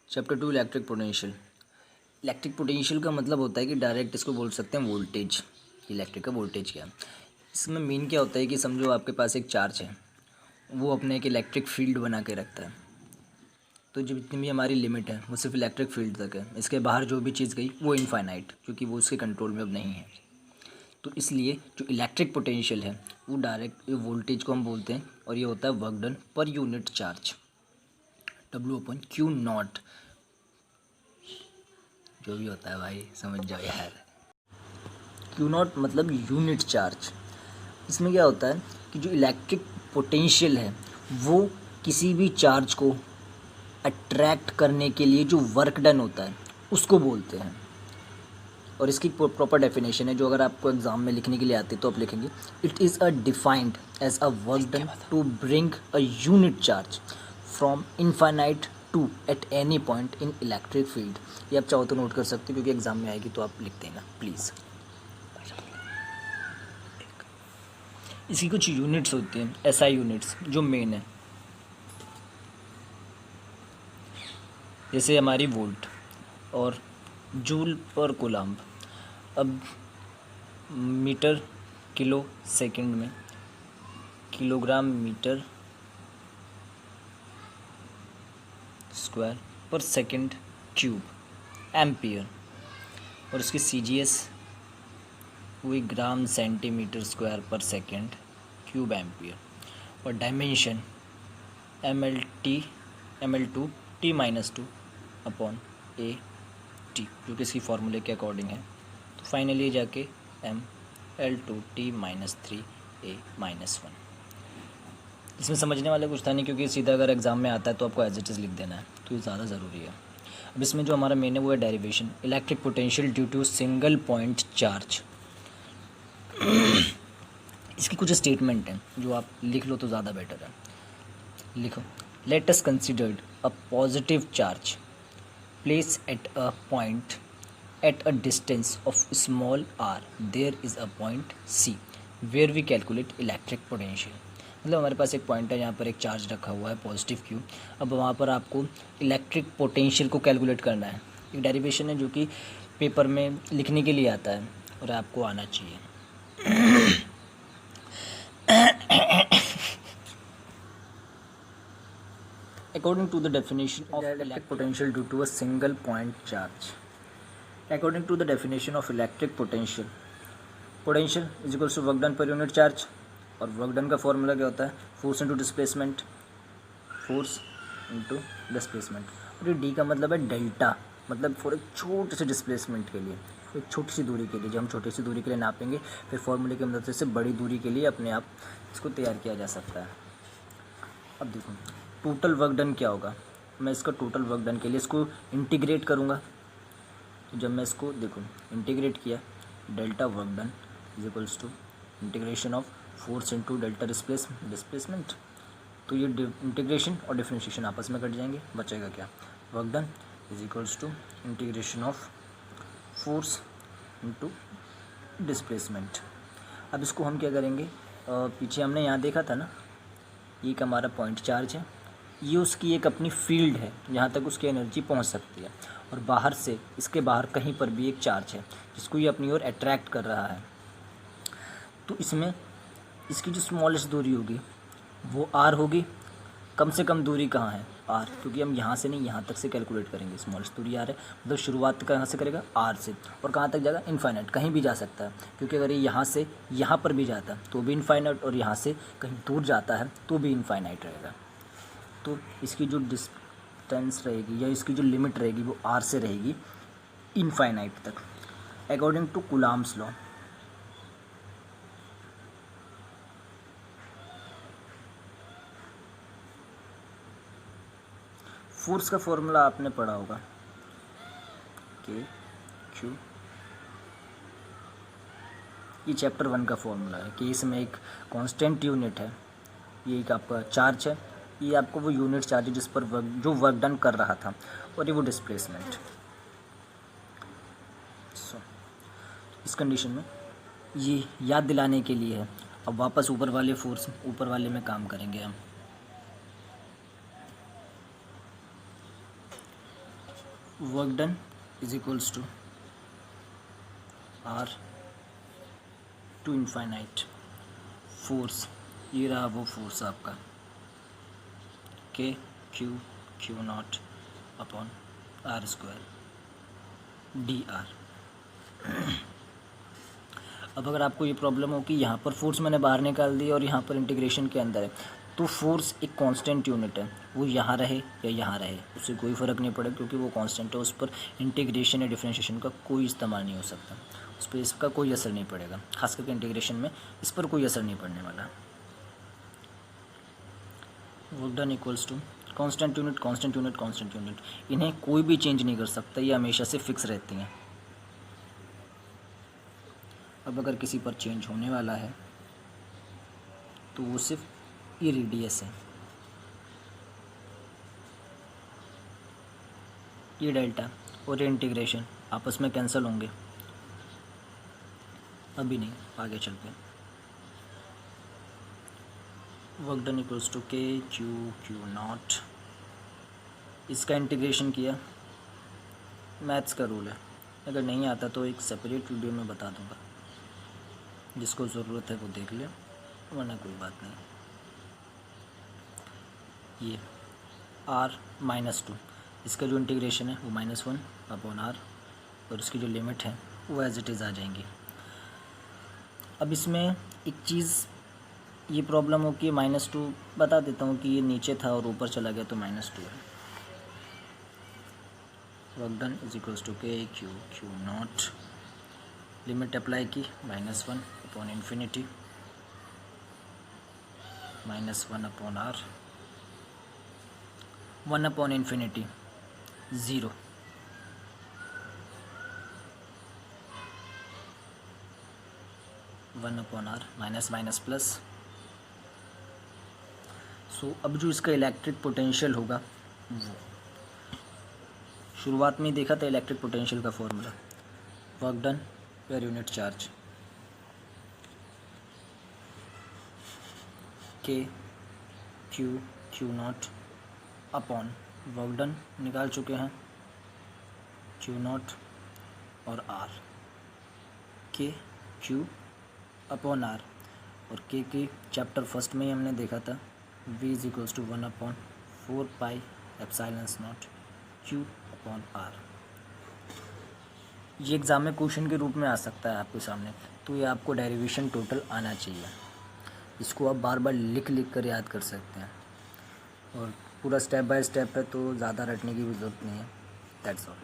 Chapter 2 electric potential. Electric potential का मतलब होता है कि डायरेक्ट इसको बोल सकते हैं वोल्टेज। इलेक्ट्रिक का वोल्टेज क्या है, इसमें मेन क्या होता है कि समझो आपके पास एक चार्ज है, वो अपने एक इलेक्ट्रिक फील्ड बना के रखता है। तो जो जितनी भी हमारी लिमिट है वो सिर्फ इलेक्ट्रिक फील्ड तक है, इसके बाहर जो भी चीज़ गई वो इनफाइनाइट, क्योंकि वो उसके कंट्रोल में अब नहीं है। तो इसलिए जो इलेक्ट्रिक पोटेंशियल है वो डायरेक्ट वोल्टेज को हम बोलते हैं, और ये होता है वर्क डन पर यूनिट चार्ज, W/Q0। जो भी होता है भाई समझ जाओ यार। Q0 मतलब यूनिट चार्ज। इसमें क्या होता है कि जो इलेक्ट्रिक पोटेंशियल है वो किसी भी चार्ज को अट्रैक्ट करने के लिए जो वर्क डन होता है उसको बोलते हैं। और इसकी प्रॉपर डेफिनेशन है जो अगर आपको एग्जाम में लिखने के लिए आती है तो आप लिखेंगे, it is a defined as a work done to bring a unit charge from infinite to at any point in electric field. ये आप चाहो तो नोट कर सकते हो, क्योंकि एग्जाम में आएगी तो आप लिख देना प्लीज़। इसकी कुछ यूनिट्स होती हैं, एसआई यूनिट्स जो मेन है, जैसे हमारी वोल्ट और जूल पर कूलम्ब। अब मीटर किलो सेकंड में, किलोग्राम मीटर स्क्वायर पर सेकंड क्यूब एम्पियर, और इसकी सीजीएस हुई ग्राम सेंटीमीटर स्क्वायर पर सेकंड क्यूब एम्पियर, और dimension ml2 T-2 upon A T, जो कि इसकी फार्मूले के अकॉर्डिंग है। तो फाइनली जाके ml2 T-3 A-1। इसमें समझने वाला कुछ था नहीं, क्योंकि सीधा अगर एग्जाम में आता है तो आपको एज इट इज़ लिख देना है, तो ये ज़्यादा ज़रूरी है। अब इसमें जो हमारा मेन है वो है derivation, electric potential due to single point charge. इसकी कुछ स्टेटमेंट हैं जो आप लिख लो तो ज़्यादा बेटर है। लिखो, let us considered a positive charge place at a point at a distance of small r, there is a point C where we calculate electric potential। मतलब हमारे पास एक पॉइंट है जहाँ पर एक चार्ज रखा हुआ है पॉजिटिव क्यू। अब वहाँ पर आपको इलेक्ट्रिक पोटेंशियल को कैलकुलेट करना है। एक डेरिवेशन है जो कि पेपर में लिखने के लिए आता है और आपको आना चाहिए। According to the definition of electric potential due to a single point charge, according to the definition of electric potential, potential is equals to work done per unit charge। और वर्क डन का formula क्या होता है, force into displacement, force into displacement. और ये D का मतलब है डेल्टा, मतलब फॉर एक छोटे से डिस्प्लेसमेंट के लिए, एक छोटी सी दूरी के लिए, जब हम छोटी सी दूरी के लिए नापेंगे फिर फॉर्मूले की मदद से बड़ी दूरी के लिए अपने आप इसको तैयार किया जा सकता है। अब देखो टोटल वर्क डन क्या होगा, मैं इसका टोटल वर्क डन के लिए इसको इंटीग्रेट करूँगा। तो जब मैं इसको देखो इंटीग्रेट किया, delta work done is equals to integration of force into delta displacement. तो ये इंटीग्रेशन और डिफरेंशिएशन आपस में कट जाएंगे, बचेगा क्या, work done is equals to integration of force into displacement. अब इसको हम क्या करेंगे, पीछे हमने यहाँ देखा था ना, ये एक हमारा पॉइंट चार्ज है, ये उसकी एक अपनी फील्ड है जहाँ तक उसकी एनर्जी पहुँच सकती है, और बाहर से इसके बाहर कहीं पर भी एक चार्ज है जिसको ये अपनी ओर अट्रैक्ट कर रहा है। तो इसमें इसकी जो स्मॉलेस्ट दूरी होगी वो आर होगी। कम से कम दूरी कहाँ है, आर, क्योंकि हम यहाँ से नहीं यहाँ तक से कैलकुलेट करेंगे। स्मॉलेस्ट दूरी आर है, मतलब शुरुआत कहाँ से करेगा, आर से, और कहाँ तक जाएगा, इनफाइनाइट, कहीं भी जा सकता है, क्योंकि अगर ये यहाँ से यहाँ पर भी जाता है तो भी इनफाइनाइट, और यहाँ से कहीं दूर जाता है तो भी इनफाइनाइट रहेगा। तो इसकी जो डिस्टेंस रहेगी या इसकी जो लिमिट रहेगी वो आर से रहेगी इनफाइनाइट तक, according to Coulomb's law. Force का फॉर्मूला आपने पढ़ा होगा, के क्यू, ये चैप्टर 1 का फॉर्मूला है कि इसमें एक कांस्टेंट यूनिट है, ये एक आपका चार्ज है, ये आपको वो यूनिट चार्ज है जिस पर जो वर्क डन कर रहा था, और ये वो डिस्प्लेसमेंट। इस कंडीशन में ये याद दिलाने के लिए है। अब वापस ऊपर वाले में काम करेंगे हम। Work done is equals to r to infinite force, ये रहा वो फोर्स आपका k Q naught upon r square d r. अब अगर आपको ये प्रॉब्लम हो कि यहाँ पर फोर्स मैंने बाहर निकाल दी और यहाँ पर इंटीग्रेशन के अंदर है, तो फोर्स एक कांस्टेंट यूनिट है, वो यहाँ रहे या यहाँ रहे उससे कोई फ़र्क नहीं पड़ेगा, क्योंकि वो कांस्टेंट है, उस पर इंटीग्रेशन या डिफरेंशिएशन का कोई इस्तेमाल नहीं हो सकता, उस पर इसका कोई असर नहीं पड़ेगा, खास करके इंटीग्रेशन में इस पर कोई असर नहीं पड़ने वाला। Work done equals to constant unit constant unit constant unit, इन्हें कोई भी चेंज नहीं कर सकता, ये हमेशा से फिक्स रहती हैं। अब अगर किसी पर चेंज होने वाला है तो वो सिर्फ ये रेडियस है, ये डेल्टा और ये इंटीग्रेशन आपस में कैंसिल होंगे, अभी नहीं, आगे चल के। Work done equals to K Q not, इसका इंटीग्रेशन किया, मैथ्स का रूल है, अगर नहीं आता तो एक सेपरेट वीडियो में बता दूंगा, जिसको ज़रूरत है वो देख ले, वरना कोई बात नहीं। ये r-2, इसका जो इंटीग्रेशन है वो -1 अपॉन r, और उसकी जो लिमिट है वो एज इट इज़ आ जाएंगी। अब इसमें एक चीज़ ये प्रॉब्लम हो कि -2 बता देता हूँ कि ये नीचे था और ऊपर चला गया तो -2 है। Work done is equals to K Q naught, limit apply की -1 upon infinity -1 upon r, 1 upon infinity 0, one upon r, minus minus plus. So अब जो इसका इलेक्ट्रिक पोटेंशियल होगा वो शुरुआत में ही देखा था, इलेक्ट्रिक पोटेंशियल का फॉर्मूला, वर्क डन पर unit charge K Q naught upon work done निकाल चुके हैं, क्यू नॉट और R, K Q upon R, और के चैप्टर फर्स्ट में ही हमने देखा था v is equals to 1 upon 4 pi epsilon naught q upon r. ये एग्ज़ाम में क्वेश्चन के रूप में आ सकता है आपके सामने, तो ये आपको डेरिवेशन टोटल आना चाहिए, इसको आप बार बार लिख कर याद कर सकते हैं, और पूरा स्टेप बाय स्टेप है तो ज़्यादा रटने की भी ज़रूरत नहीं है। That's all.